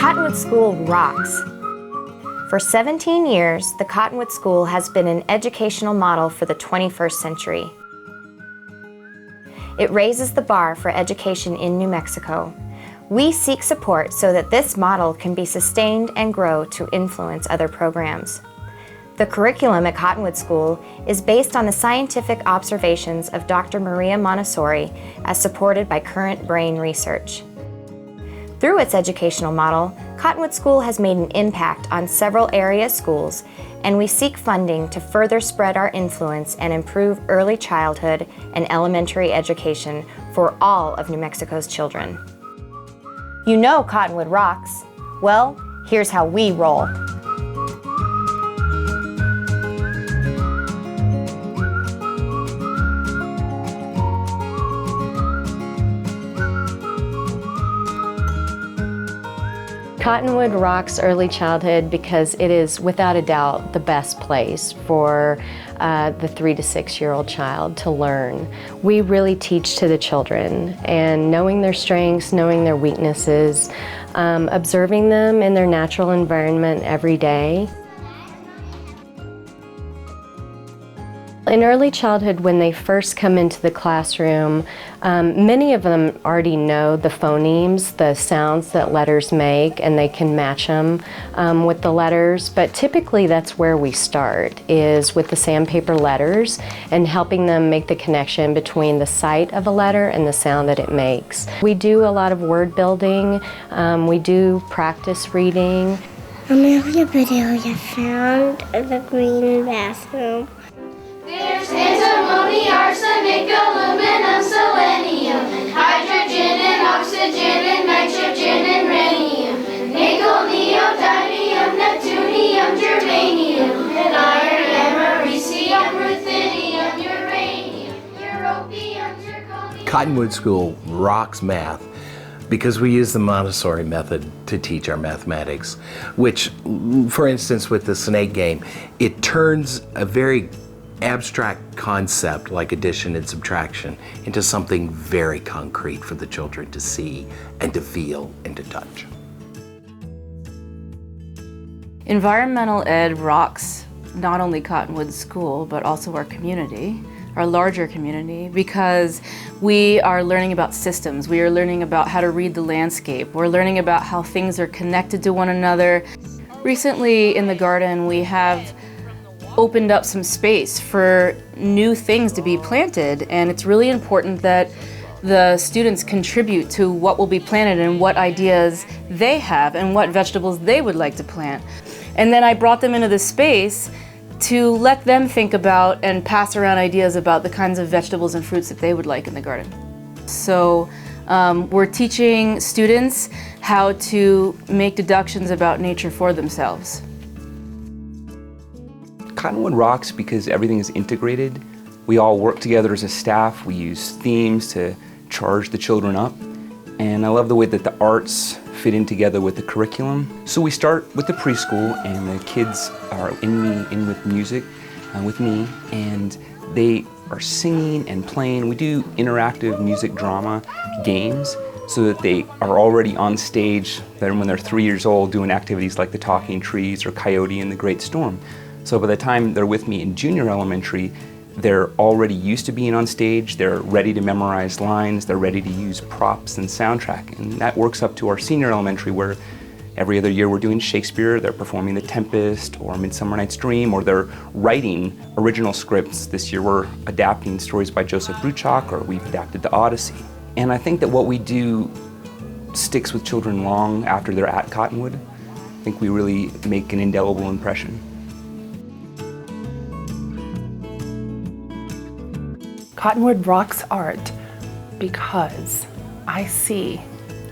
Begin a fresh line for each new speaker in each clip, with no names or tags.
Cottonwood School rocks. For 17 years, the Cottonwood School has been an educational model for the 21st century. It raises the bar for education in New Mexico. We seek support so that this model can be sustained and grow to influence other programs. The curriculum at Cottonwood School is based on the scientific observations of Dr. Maria Montessori as supported by current brain research. Through its educational model, Cottonwood School has made an impact on several area schools, and we seek funding to further spread our influence and improve early childhood and elementary education for all of New Mexico's children. You know Cottonwood rocks. Well, here's how we roll.
Cottonwood rocks early childhood because it is without a doubt the best place for the 3 to 6 year old child to learn. We really teach to the children, and knowing their strengths, knowing their weaknesses, observing them in their natural environment every day. In early childhood, when they first come into the classroom, many of them already know the phonemes, the sounds that letters make, and they can match them with the letters. But typically that's where we start, is with the sandpaper letters and helping them make the connection between the sight of a letter and the sound that it makes. We do a lot of word building. We do practice reading.
Amelia Bedelia found the green bathroom.
There's antimony, arsenic, aluminum, selenium, hydrogen and oxygen and nitrogen and rhenium, nickel, neodymium, neptunium, germanium, and iron, americium, ruthenium, uranium, europium, zirconium.
Cottonwood School rocks math because we use the Montessori method to teach our mathematics, which, for instance, with the snake game, it turns a very abstract concept like addition and subtraction into something very concrete for the children to see and to feel and to touch.
Environmental ed rocks not only Cottonwood School, but also our community, our larger community, because we are learning about systems. We are learning about how to read the landscape. We're learning about how things are connected to one another. Recently in the garden, we have opened up some space for new things to be planted, and it's really important that the students contribute to what will be planted and what ideas they have and what vegetables they would like to plant. And then I brought them into this space to let them think about and pass around ideas about the kinds of vegetables and fruits that they would like in the garden. So we're teaching students how to make deductions about nature for themselves.
Cottonwood rocks because everything is integrated. We all work together as a staff. We use themes to charge the children up. And I love the way that the arts fit in together with the curriculum. So we start with the preschool, and the kids are in with music with me, and they are singing and playing. We do interactive music drama games so that they are already on stage when they're 3 years old doing activities like the Talking Trees or Coyote and the Great Storm. So by the time they're with me in junior elementary, they're already used to being on stage, they're ready to memorize lines, they're ready to use props and soundtrack. And that works up to our senior elementary, where every other year we're doing Shakespeare, they're performing The Tempest or Midsummer Night's Dream, or they're writing original scripts. This year we're adapting stories by Joseph Bruchac, or we've adapted the Odyssey. And I think that what we do sticks with children long after they're at Cottonwood. I think we really make an indelible impression.
Cottonwood rocks art because I see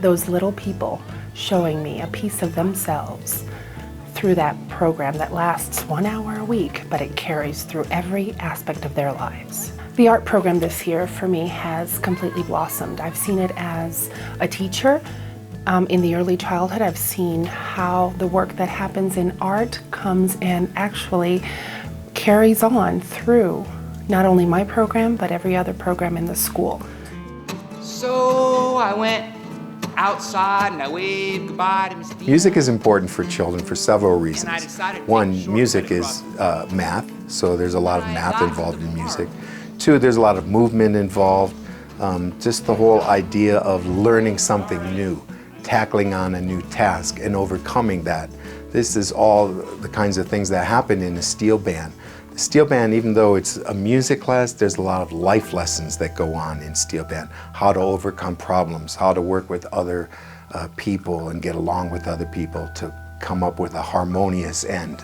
those little people showing me a piece of themselves through that program that lasts 1 hour a week, but it carries through every aspect of their lives. The art program this year for me has completely blossomed. I've seen it as a teacher. In the early childhood, I've seen how the work that happens in art comes and actually carries on through not only my program, but every other program in the school.
So I went
outside and I waved goodbye to Miss Dean.
Music is important for children for several reasons. One, music is math, so there's a lot of math involved in music. Two, there's a lot of movement involved. Just the whole idea of learning something new, tackling on a new task and overcoming that. This is all the kinds of things that happen in a steel band. The steel band, even though it's a music class, there's a lot of life lessons that go on in steel band. How to overcome problems, how to work with other people and get along with other people to come up with a harmonious end.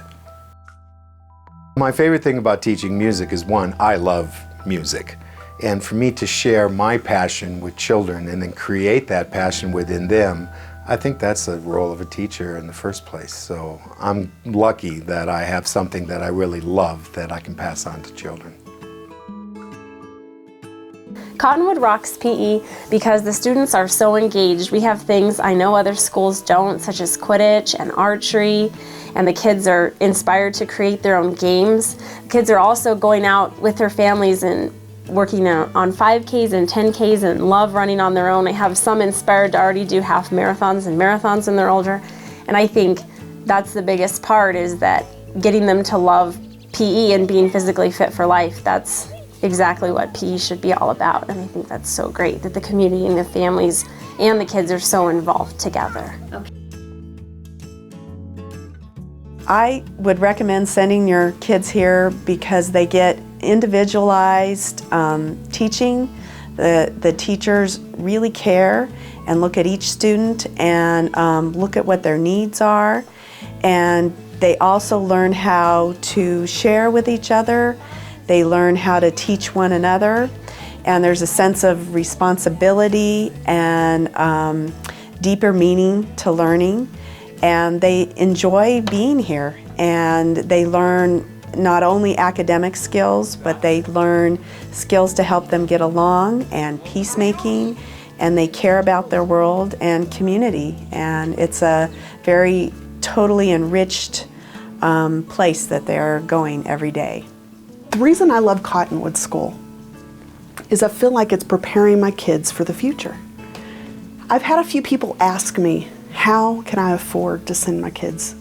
My favorite thing about teaching music is, one, I love music. And for me to share my passion with children and then create that passion within them, I think that's the role of a teacher in the first place. So I'm lucky that I have something that I really love that I can pass on to children.
Cottonwood rocks PE because the students are so engaged. We have things I know other schools don't, such as Quidditch and archery, and the kids are inspired to create their own games. Kids are also going out with their families and working on 5Ks and 10Ks and love running on their own. I have some inspired to already do half marathons and marathons when they're older. And I think that's the biggest part, is that getting them to love PE and being physically fit for life. That's exactly what PE should be all about. And I think that's so great that the community and the families and the kids are so involved together. Okay.
I would recommend sending your kids here because they get individualized teaching. The teachers really care and look at each student and look at what their needs are. And they also learn how to share with each other. They learn how to teach one another. And there's a sense of responsibility and deeper meaning to learning. And they enjoy being here, and they learn not only academic skills, but they learn skills to help them get along and peacemaking, and they care about their world and community. And it's a very totally enriched place that they're going every day.
The reason I love Cottonwood School is I feel like it's preparing my kids for the future. I've had a few people ask me, how can I afford to send my kids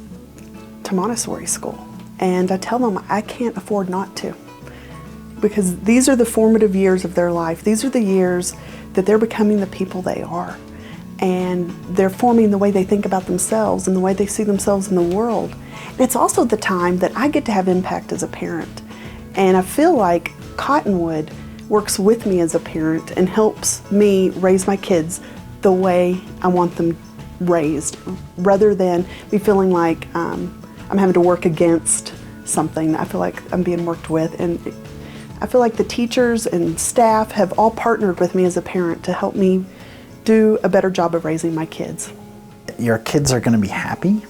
to Montessori school? And I tell them I can't afford not to, because these are the formative years of their life. These are the years that they're becoming the people they are, and they're forming the way they think about themselves and the way they see themselves in the world. And it's also the time that I get to have impact as a parent, and I feel like Cottonwood works with me as a parent and helps me raise my kids the way I want them raised, rather than me feeling like I'm having to work against something. I feel like I'm being worked with, and I feel like the teachers and staff have all partnered with me as a parent to help me do a better job of raising my kids.
Your kids are going to be happy,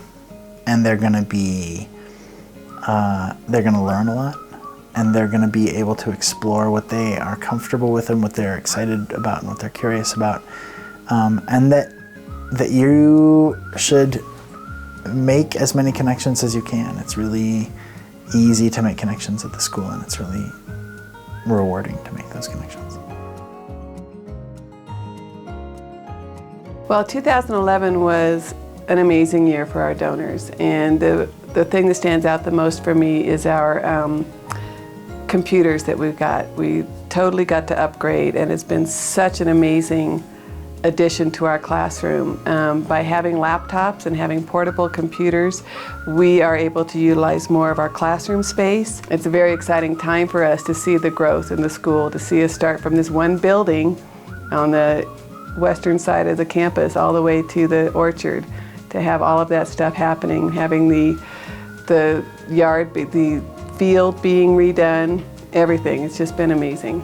and they're going to be learn a lot, and they're going to be able to explore what they are comfortable with and what they're excited about and what they're curious about, and that you should make as many connections as you can. It's really easy to make connections at the school, and it's really rewarding to make those connections.
Well, 2011 was an amazing year for our donors, and the thing that stands out the most for me is our computers that we've got. We totally got to upgrade, and it's been such an amazing addition to our classroom. By having laptops and having portable computers, we are able to utilize more of our classroom space. It's a very exciting time for us to see the growth in the school, to see us start from this one building on the western side of the campus all the way to the orchard, to have all of that stuff happening, having the yard, the field being redone, everything. It's just been amazing.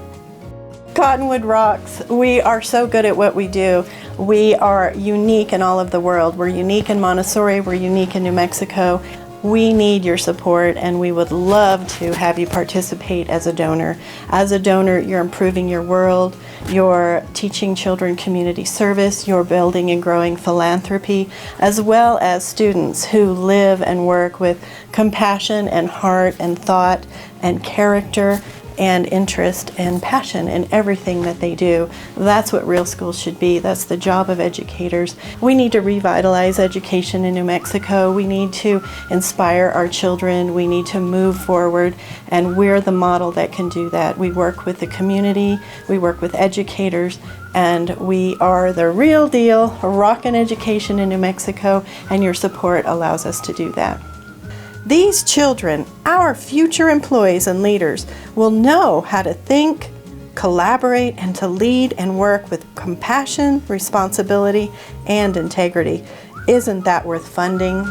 Cottonwood rocks. We are so good at what we do. We are unique in all of the world. We're unique in Montessori, we're unique in New Mexico. We need your support, and we would love to have you participate as a donor. As a donor, you're improving your world, you're teaching children community service, you're building and growing philanthropy, as well as students who live and work with compassion and heart and thought and character and interest and passion in everything that they do. That's what real schools should be. That's the job of educators. We need to revitalize education in New Mexico. We need to inspire our children. We need to move forward, and we're the model that can do that. We work with the community, we work with educators, and we are the real deal, rockin' education in New Mexico, and your support allows us to do that. These children, our future employees and leaders, will know how to think, collaborate, and to lead and work with compassion, responsibility, and integrity. Isn't that worth funding?